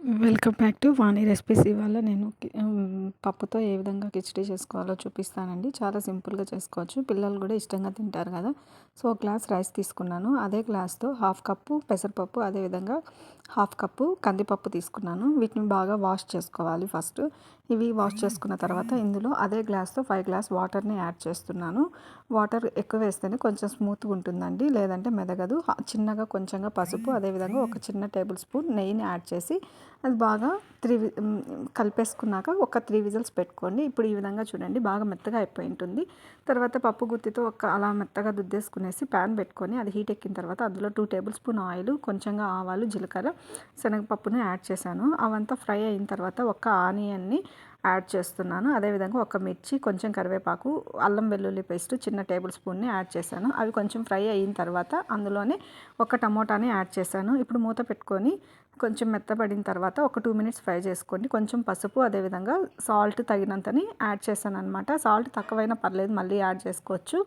Welcome back to Vani recipes. ఇవాళ నేను పప్పుతో ఏ విధంగా కిచిడి చేసుకోవాలో చూపిస్తానండి. చాలా సింపుల్గా చేసుకోవచ్చు, పిల్లలు కూడా ఇష్టంగా తింటారు కదా. సో గ్లాస్ రైస్ తీసుకున్నాను, అదే గ్లాస్తో హాఫ్ కప్పు పెసరపప్పు, అదేవిధంగా హాఫ్ కప్పు కందిపప్పు తీసుకున్నాను. వీటిని బాగా వాష్ చేసుకోవాలి ఫస్ట్. ఇవి వాష్ చేసుకున్న తర్వాత ఇందులో అదే గ్లాస్తో 5 గ్లాస్ వాటర్ని యాడ్ చేస్తున్నాను. వాటర్ ఎక్కువ వేస్తేనే కొంచెం స్మూత్గా ఉంటుందండి, లేదంటే మెదగదు. చిన్నగా కొంచెంగా పసుపు, అదేవిధంగా ఒక చిన్న టేబుల్ స్పూన్ నెయ్యిని యాడ్ చేసి అది బాగా కలిపేసుకున్నాక ఒక 3 విజిల్స్ పెట్టుకోండి. ఇప్పుడు ఈ విధంగా చూడండి, బాగా మెత్తగా అయిపోయి ఉంటుంది. తర్వాత పప్పు గుత్తితో అలా మెత్తగా దుద్దేసుకునేసి ప్యాన్ పెట్టుకొని అది హీట్ ఎక్కిన తర్వాత అందులో 2 టేబుల్ స్పూన్ ఆయిల్, కొంచెంగా ఆవాలు, జీలకర్ర, శనగపప్పుని యాడ్ చేశాను. అవంతా ఫ్రై అయిన తర్వాత ఒక ఆనియన్ని యాడ్ చేస్తున్నాను. అదేవిధంగా ఒక మిర్చి, కొంచెం కరివేపాకు, అల్లం వెల్లుల్లి పేస్ట్ చిన్న టేబుల్ స్పూన్ని యాడ్ చేశాను. అవి కొంచెం ఫ్రై అయిన తర్వాత అందులోనే ఒక టమోటాని యాడ్ చేశాను. ఇప్పుడు మూత పెట్టుకొని కొంచెం మెత్తబడిన తర్వాత ఒక 2 మినిట్స్ ఫ్రై చేసుకోండి. కొంచెం పసుపు, అదేవిధంగా సాల్ట్ తగినంతని యాడ్ చేశాను అనమాట. సాల్ట్ తక్కువైనా పర్లేదు, మళ్ళీ యాడ్ చేసుకోవచ్చు.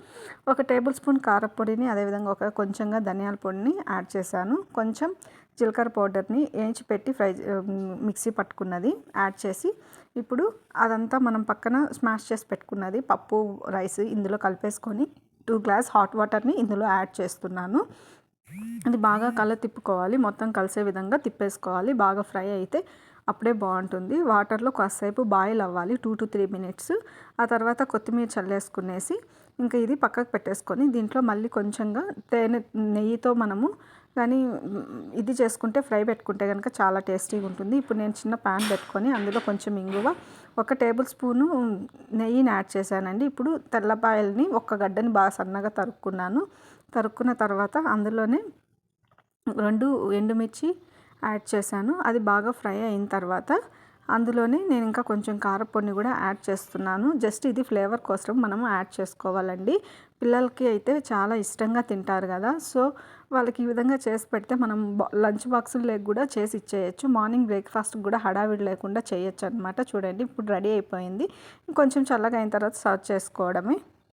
ఒక టేబుల్ స్పూన్ కారపొడిని, అదేవిధంగా కొంచెంగా ధనియాల పొడిని యాడ్ చేశాను. కొంచెం జీలకర్ర పౌడర్ని వేయించి పెట్టి మిక్సీ పట్టుకున్నది యాడ్ చేసి ఇప్పుడు అదంతా మనం పక్కన స్మాష్ చేసి పెట్టుకున్నది పప్పు రైస్ ఇందులో కలిపేసుకొని 2 గ్లాస్ హాట్ వాటర్ని ఇందులో యాడ్ చేస్తున్నాను. అది బాగా తిప్పుకోవాలి, మొత్తం కలిసే విధంగా తిప్పేసుకోవాలి. బాగా ఫ్రై అయితే అప్పుడే బాగుంటుంది. వాటర్లో కాసేపు బాయిల్ అవ్వాలి, 2 to 3 మినిట్స్. ఆ తర్వాత కొత్తిమీర చల్లేసుకునేసి ఇంకా ఇది పక్కకు పెట్టేసుకొని దీంట్లో మళ్ళీ కొంచెంగా నెయ్యితో మనము కానీ ఇది చేసుకుంటే ఫ్రై పెట్టుకుంటే కనుక చాలా టేస్టీగా ఉంటుంది. ఇప్పుడు నేను చిన్న ప్యాన్ పెట్టుకొని అందులో కొంచెం ఇంగువ, ఒక టేబుల్ స్పూను నెయ్యిని యాడ్ చేశానండి. ఇప్పుడు తెల్లపాయల్ని ఒక్క గడ్డని బాగా సన్నగా తరుక్కున్న తర్వాత అందులోనే 2 ఎండుమిర్చి యాడ్ చేశాను. అది బాగా ఫ్రై అయిన తర్వాత అందులోనే నేను ఇంకా కొంచెం కారపొడిని కూడా యాడ్ చేస్తున్నాను. జస్ట్ ఇది ఫ్లేవర్ కోసం మనము యాడ్ చేసుకోవాలండి. పిల్లలకి అయితే చాలా ఇష్టంగా తింటారు కదా. సో వాళ్ళకి ఈ విధంగా చేసి పెడితే మనం లంచ్ బాక్సులు కూడా చేసి ఇచ్చేయచ్చు. మార్నింగ్ బ్రేక్ఫాస్ట్ కూడా హడావిడి లేకుండా చేయొచ్చు అనమాట. చూడండి ఇప్పుడు రెడీ అయిపోయింది. కొంచెం చల్లగా అయిన తర్వాత సర్వ్ చేసుకోవడమే.